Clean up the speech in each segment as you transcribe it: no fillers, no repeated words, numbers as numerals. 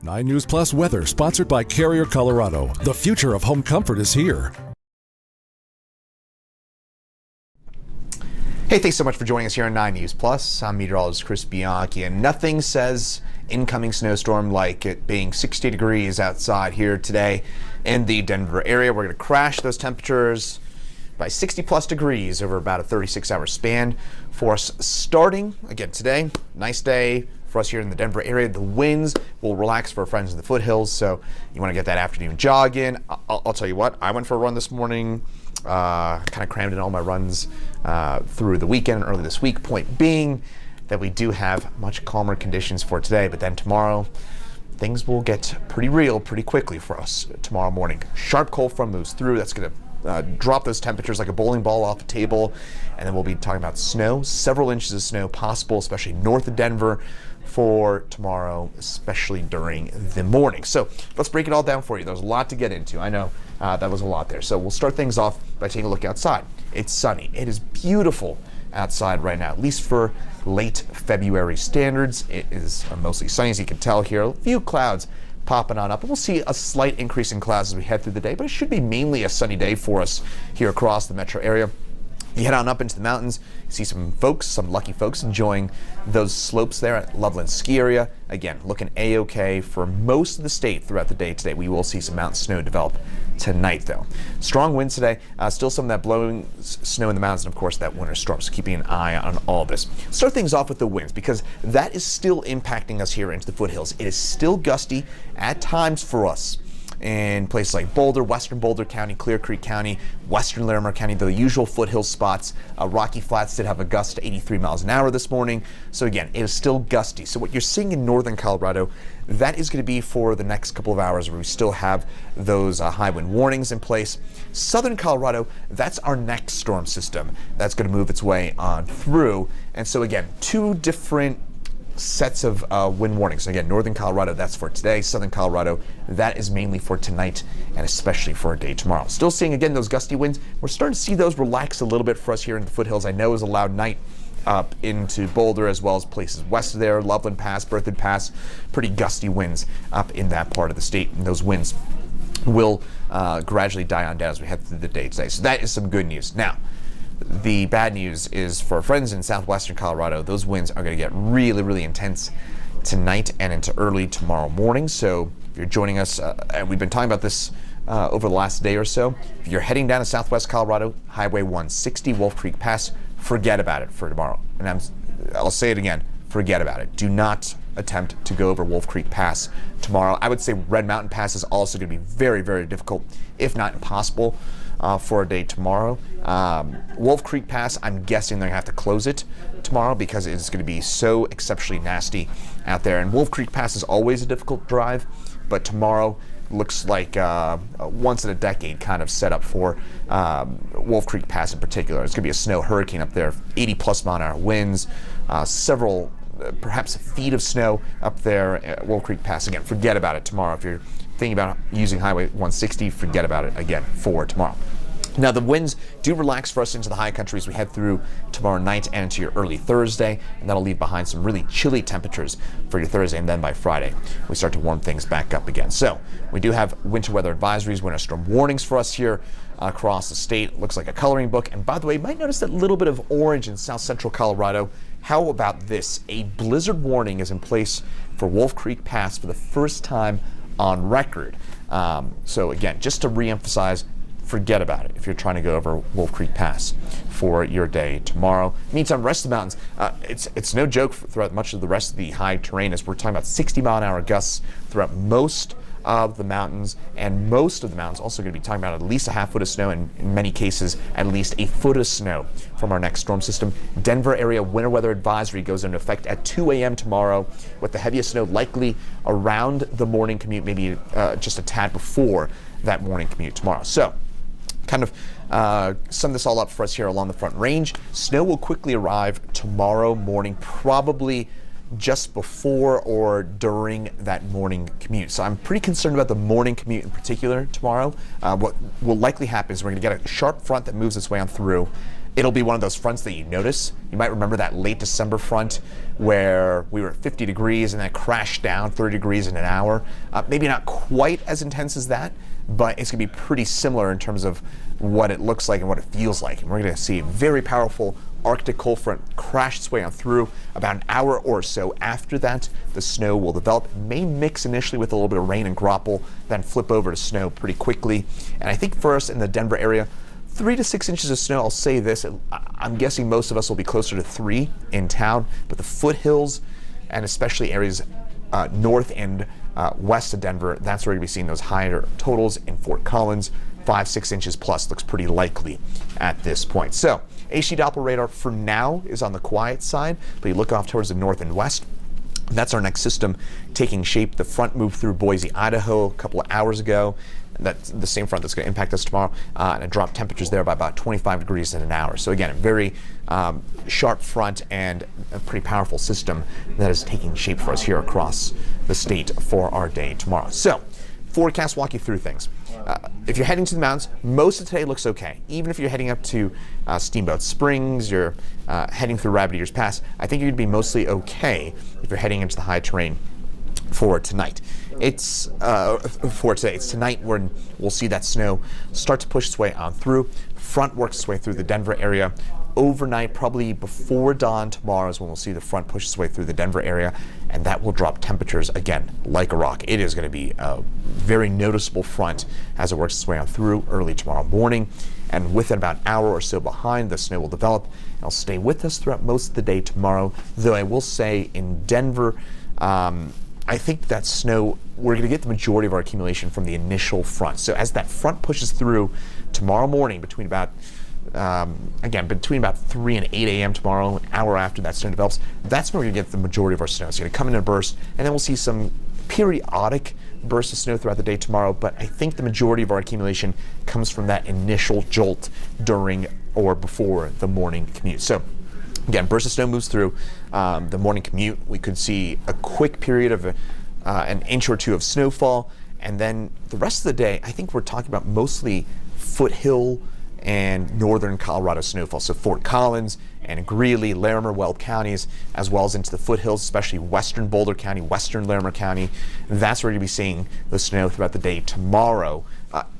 9 News Plus weather, sponsored by Carrier Colorado. The future of home comfort is here. Hey, thanks so much for joining us here on 9 News Plus. I'm meteorologist Chris Bianchi, and nothing says incoming snowstorm like it being 60 degrees outside here today in the Denver area. We're going to crash those temperatures by 60 plus degrees over about a 36-hour span for us starting again today. Nice day for us here in the Denver area. The winds will relax for our friends in the foothills, so you want to get that afternoon jog in. I'll tell you what, I went for a run this morning, kind of crammed in all my runs through the weekend and early this week. Point being that we do have much calmer conditions for today, but then tomorrow things will get pretty real pretty quickly for us tomorrow morning. Sharp cold front moves through. That's going to drop those temperatures like a bowling ball off the table, and then we'll be talking about snow, several inches of snow possible, especially north of Denver for tomorrow, especially during the morning. So let's break it all down for you. There's a lot to get into. I know that was a lot there. So we'll start things off by taking a look outside. It's sunny. It is beautiful outside right now, at least for late February standards. It is mostly sunny, as you can tell here. A few clouds popping on up, and we'll see a slight increase in clouds as we head through the day, but it should be mainly a sunny day for us here across the metro area. You head on up into the mountains, you see some folks, some lucky folks enjoying those slopes there at Loveland Ski Area. Again, looking a-okay for most of the state throughout the day today. We will see some mountain snow develop tonight, though. Strong winds today, still some of that blowing snow in the mountains, and of course that winter storm, so keeping an eye on all this. Start things off with the winds, because that is still impacting us here into the foothills. It is still gusty at times for us in places like Boulder, western Boulder County, Clear Creek County, western Larimer County, the usual foothill spots. Rocky Flats did have a gust to 83 miles an hour this morning. So again, it is still gusty. So what you're seeing in northern Colorado, that is going to be for the next couple of hours where we still have those high wind warnings in place. Southern Colorado, that's our next storm system that's going to move its way on through. And so again, two different sets of wind warnings. Again, northern Colorado, that's for today. Southern Colorado, that is mainly for tonight and especially for a day tomorrow. Still seeing, again, those gusty winds. We're starting to see those relax a little bit for us here in the foothills. I know it was a loud night up into Boulder, as well as places west of there, Loveland Pass, Berthoud Pass. Pretty gusty winds up in that part of the state, and those winds will gradually die on down as we head through the day today. So that is some good news. Now, the bad news is for friends in southwestern Colorado, those winds are going to get really, really intense tonight and into early tomorrow morning. So if you're joining us, and we've been talking about this over the last day or so, if you're heading down to southwest Colorado, Highway 160, Wolf Creek Pass, forget about it for tomorrow. And I'll say it again, forget about it. Do not attempt to go over Wolf Creek Pass tomorrow. I would say Red Mountain Pass is also going to be very, very difficult, if not impossible, for a day tomorrow. Wolf Creek Pass, I'm guessing they're going to have to close it tomorrow because it's going to be so exceptionally nasty out there. And Wolf Creek Pass is always a difficult drive, but tomorrow looks like once in a decade kind of setup for Wolf Creek Pass in particular. It's going to be a snow hurricane up there, 80 plus mile an hour winds, several perhaps feet of snow up there at Wolf Creek Pass. Again, forget about it tomorrow. If you're thinking about using Highway 160, forget about it again for tomorrow. Now, the winds do relax for us into the high country as we head through tomorrow night and into your early Thursday, and that'll leave behind some really chilly temperatures for your Thursday, and then by Friday, we start to warm things back up again. So we do have winter weather advisories, winter storm warnings for us here across the state. It looks like a coloring book. And by the way, you might notice that little bit of orange in south central Colorado. How about this? A blizzard warning is in place for Wolf Creek Pass for the first time on record. So again, just to reemphasize, forget about it if you're trying to go over Wolf Creek Pass for your day tomorrow. Meantime, rest of the mountains, it's no joke throughout much of the rest of the high terrain, as we're talking about 60 mile an hour gusts throughout most of the mountains, and most of the mountains also going to be talking about at least a half foot of snow, and in many cases at least a foot of snow from our next storm system. Denver area winter weather advisory goes into effect at 2 a.m. tomorrow, with the heaviest snow likely around the morning commute, maybe just a tad before that morning commute tomorrow. So kind of sum this all up for us here along the Front Range. Snow will quickly arrive tomorrow morning, probably just before or during that morning commute. So I'm pretty concerned about the morning commute in particular tomorrow. What will likely happen is we're going to get a sharp front that moves its way on through, It'll be one of those fronts that you notice. You might remember that late December front where we were at 50 degrees and then crashed down 30 degrees in an hour. Maybe not quite as intense as that, but it's going to be pretty similar in terms of what it looks like and what it feels like. And we're going to see a very powerful Arctic cold front crash its way on through. About an hour or so after that, the snow will develop. It may mix initially with a little bit of rain and graupel, then flip over to snow pretty quickly. And I think for us in the Denver area, 3 to 6 inches of snow. I'll say this, I'm guessing most of us will be closer to 3 in town, but the foothills and especially areas north and west of Denver, that's where you're going to be seeing those higher totals. In Fort Collins, 5-6 inches plus looks pretty likely at this point. So HD Doppler radar for now is on the quiet side, but you look off towards the north and west. That's our next system taking shape. The front moved through Boise, Idaho a couple of hours ago. That's the same front that's going to impact us tomorrow, and it dropped temperatures there by about 25 degrees in an hour. So again, a very sharp front and a pretty powerful system that is taking shape for us here across the state for our day tomorrow. So, forecast, walk you through things. If you're heading to the mountains, most of today looks okay. Even if you're heading up to Steamboat Springs, you're heading through Rabbit Ears Pass, I think you're going to be mostly okay if you're heading into the high terrain for tonight. It's for today. It's tonight when we'll see that snow start to push its way on through. Front works its way through the Denver area. Overnight, probably before dawn tomorrow is when we'll see the front push its way through the Denver area, and that will drop temperatures again like a rock. It is going to be a very noticeable front as it works its way on through early tomorrow morning. And within about an hour or so behind, the snow will develop. It'll stay with us throughout most of the day tomorrow, though I will say in Denver, I think that snow, we're going to get the majority of our accumulation from the initial front. So as that front pushes through tomorrow morning between about, between about 3 and 8 a.m. tomorrow, an hour after that snow develops, that's when we're going to get the majority of our snow. It's going to come in a burst, and then we'll see some periodic bursts of snow throughout the day tomorrow, but I think the majority of our accumulation comes from that initial jolt during or before the morning commute. So again, burst of snow moves through the morning commute. We could see a quick period of an inch or two of snowfall, and then the rest of the day, I think we're talking about mostly foothill and northern Colorado snowfall. So Fort Collins and Greeley, Larimer, Weld counties, as well as into the foothills, especially western Boulder County, western Larimer County. That's where you're going to be seeing the snow throughout the day tomorrow.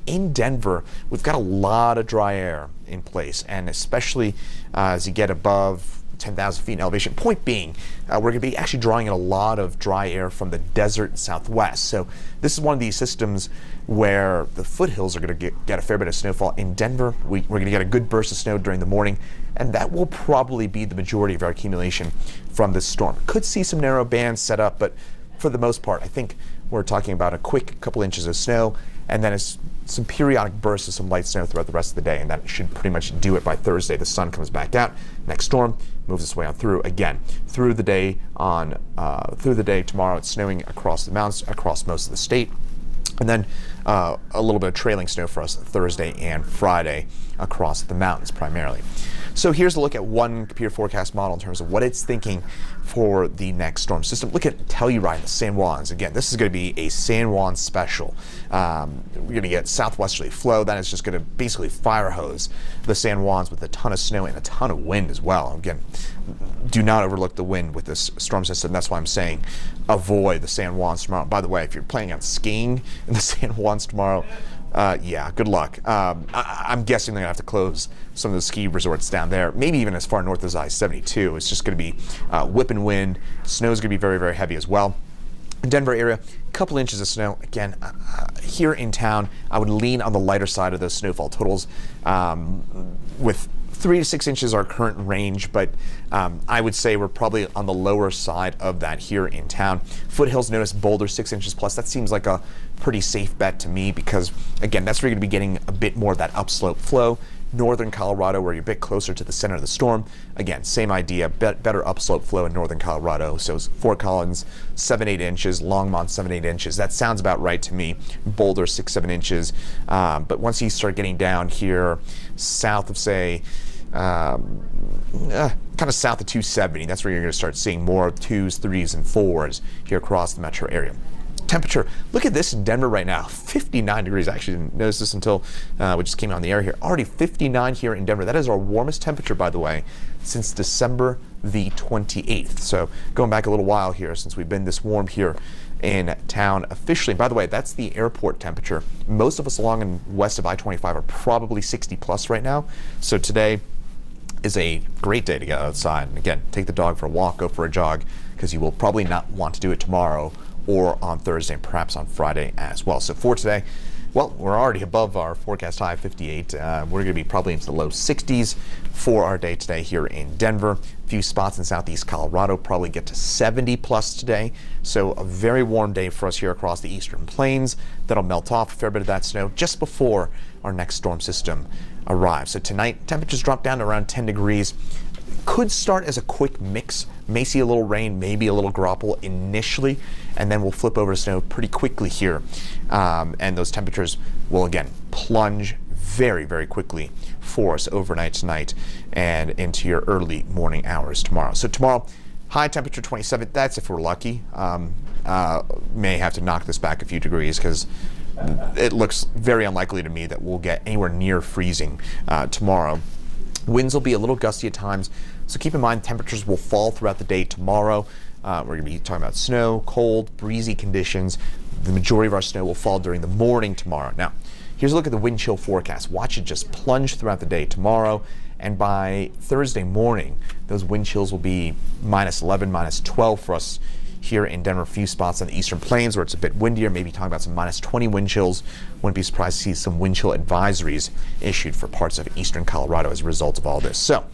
In Denver, we've got a lot of dry air in place, and especially as you get above 10,000 feet in elevation. Point being, we're going to be actually drawing in a lot of dry air from the desert southwest. So this is one of these systems where the foothills are going to get a fair bit of snowfall. In Denver, we're going to get a good burst of snow during the morning, and that will probably be the majority of our accumulation from this storm. Could see some narrow bands set up, but for the most part, I think we're talking about a quick couple inches of snow, and then some periodic bursts of some light snow throughout the rest of the day, and that should pretty much do it by Thursday. The sun comes back out. Next storm moves its way on through again. Through the day tomorrow, it's snowing across the mountains, across most of the state. And then a little bit of trailing snow for us Thursday and Friday across the mountains primarily. So here's a look at one computer forecast model in terms of what it's thinking for the next storm system. Look at Telluride, the San Juans. Again, this is going to be a San Juan special. We're going to get southwesterly flow. That is just going to basically fire hose the San Juans with a ton of snow and a ton of wind as well. Again, do not overlook the wind with this storm system. That's why I'm saying avoid the San Juans tomorrow. By the way, if you're planning on skiing in the San Juans tomorrow, yeah, good luck. I'm guessing they're going to have to close some of the ski resorts down there, maybe even as far north as I-72. It's just going to be whipping wind. Snow's going to be very, very heavy as well. In Denver area, a couple inches of snow. Again, here in town, I would lean on the lighter side of those snowfall totals with 3 to 6 inches our current range, but I would say we're probably on the lower side of that here in town. Foothills, notice Boulder 6 inches plus. That seems like a pretty safe bet to me because, again, that's where you're going to be getting a bit more of that upslope flow. Northern Colorado, where you're a bit closer to the center of the storm. Again, same idea, better upslope flow in northern Colorado. So Fort Collins, 7-8 inches, Longmont, 7-8 inches. That sounds about right to me. Boulder, 6-7 inches. But once you start getting down here south of, say, kind of south of 270, that's where you're going to start seeing more 2s, 3s, and 4s here across the metro area. temperature, look at this in Denver right now, 59 degrees. I actually didn't notice this until we just came on the air here. Already 59 here in Denver. That is our warmest temperature, by the way, since December the 28th. So going back a little while here since we've been this warm here in town officially. By the way, that's the airport temperature. Most of us along and west of I-25 are probably 60 plus right now. So today is a great day to get outside. And again, take the dog for a walk, go for a jog, because you will probably not want to do it tomorrow or on Thursday and perhaps on Friday as well. So for today, well, we're already above our forecast high of 58. We're going to be probably into the low 60s for our day today here in Denver. A few spots in southeast Colorado probably get to 70 plus today. So a very warm day for us here across the eastern plains. That'll melt off a fair bit of that snow just before our next storm system arrives. So tonight, temperatures drop down to around 10 degrees. Could start as a quick mix, may see a little rain, maybe a little grapple initially, and then we'll flip over to snow pretty quickly here. And those temperatures will again plunge very, very quickly for us overnight tonight and into your early morning hours tomorrow. So tomorrow, high temperature 27, that's if we're lucky. May have to knock this back a few degrees because it looks very unlikely to me that we'll get anywhere near freezing tomorrow. Winds will be a little gusty at times, so keep in mind temperatures will fall throughout the day tomorrow. We're going to be talking about snow, cold, breezy conditions. The majority of our snow will fall during the morning tomorrow. Now, here's a look at the wind chill forecast. Watch it just plunge throughout the day tomorrow, and by Thursday morning, those wind chills will be minus 11, minus 12 for us here in Denver. A few spots on the eastern plains where it's a bit windier, maybe talking about some minus 20 wind chills. Wouldn't be surprised to see some wind chill advisories issued for parts of eastern Colorado as a result of all this. So,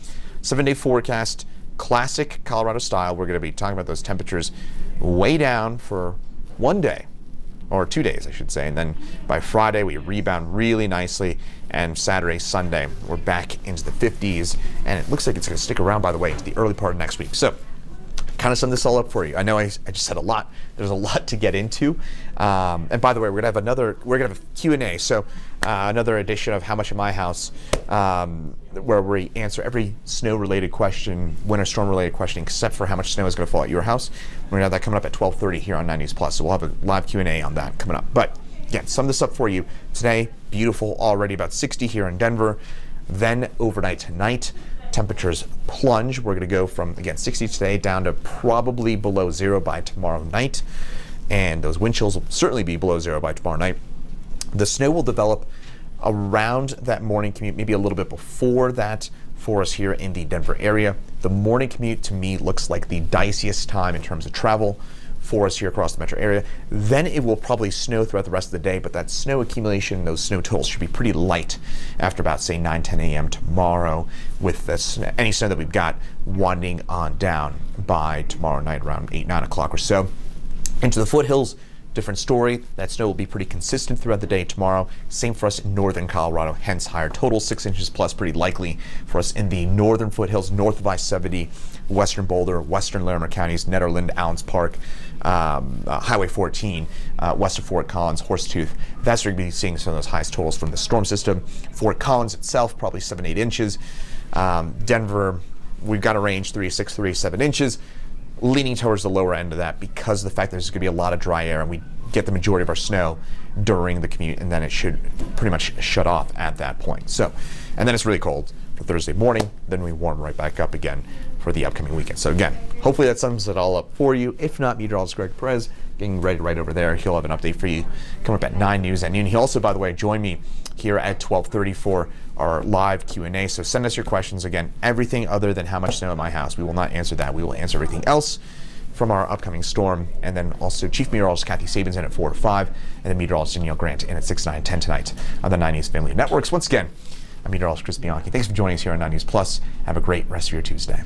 7-day forecast, classic Colorado style. We're going to be talking about those temperatures way down for one day, or 2 days, I should say. And then by Friday, we rebound really nicely. And Saturday, Sunday, we're back into the 50s. And it looks like it's going to stick around, by the way, into the early part of next week. So, kind of sum this all up for you. I know I just said a lot. There's a lot to get into. And by the way, we're going to have a Q&A. So another edition of How Much in My House, where we answer every snow-related question, winter storm-related question, except for how much snow is going to fall at your house. We're going to have that coming up at 12:30 here on 9 News Plus. So we'll have a live Q&A on that coming up. But again, sum this up for you. Today, beautiful already, about 60 here in Denver. Then overnight tonight, temperatures plunge. We're going to go from, again, 60 today down to probably below zero by tomorrow night. And those wind chills will certainly be below zero by tomorrow night. The snow will develop around that morning commute, maybe a little bit before that for us here in the Denver area. The morning commute to me looks like the diciest time in terms of travel for us here across the metro area. Then it will probably snow throughout the rest of the day, but that snow accumulation, those snow totals should be pretty light after about, say, 9, 10 a.m. tomorrow, with this, any snow that we've got winding on down by tomorrow night around 8, 9 o'clock or so. Into the foothills, different story. That snow will be pretty consistent throughout the day tomorrow. Same for us in northern Colorado, hence higher totals, 6 inches plus, pretty likely for us in the northern foothills, north of I-70, western Boulder, western Larimer counties, Netherland, Allens Park, Highway 14, west of Fort Collins, Horsetooth. That's where you're going to be seeing some of those highest totals from the storm system. Fort Collins itself, probably 7, 8 inches. Denver, we've got a range 3 to 6, 3 to 7 inches. Leaning towards the lower end of that because of the fact that there's going to be a lot of dry air and we get the majority of our snow during the commute, and then it should pretty much shut off at that point. So, and then it's really cold for Thursday morning, then we warm right back up again for the upcoming weekend. So again, hopefully that sums it all up for you. If not, meteorologist Greg Perez getting ready right over there. He'll have an update for you coming up at 9 News at noon. He'll also, by the way, join me here at 12:30 for our live Q&A. So send us your questions. Again, everything other than how much snow in my house. We will not answer that. We will answer everything else from our upcoming storm. And then also Chief Meteorologist Kathy Sabins in at 4 to 5, and then Meteorologist Danielle Grant in at 6, 9, 10 tonight on the 9 News Family Networks. Once again, I'm Meteorologist Chris Bianchi. Thanks for joining us here on 9 News Plus. Have a great rest of your Tuesday.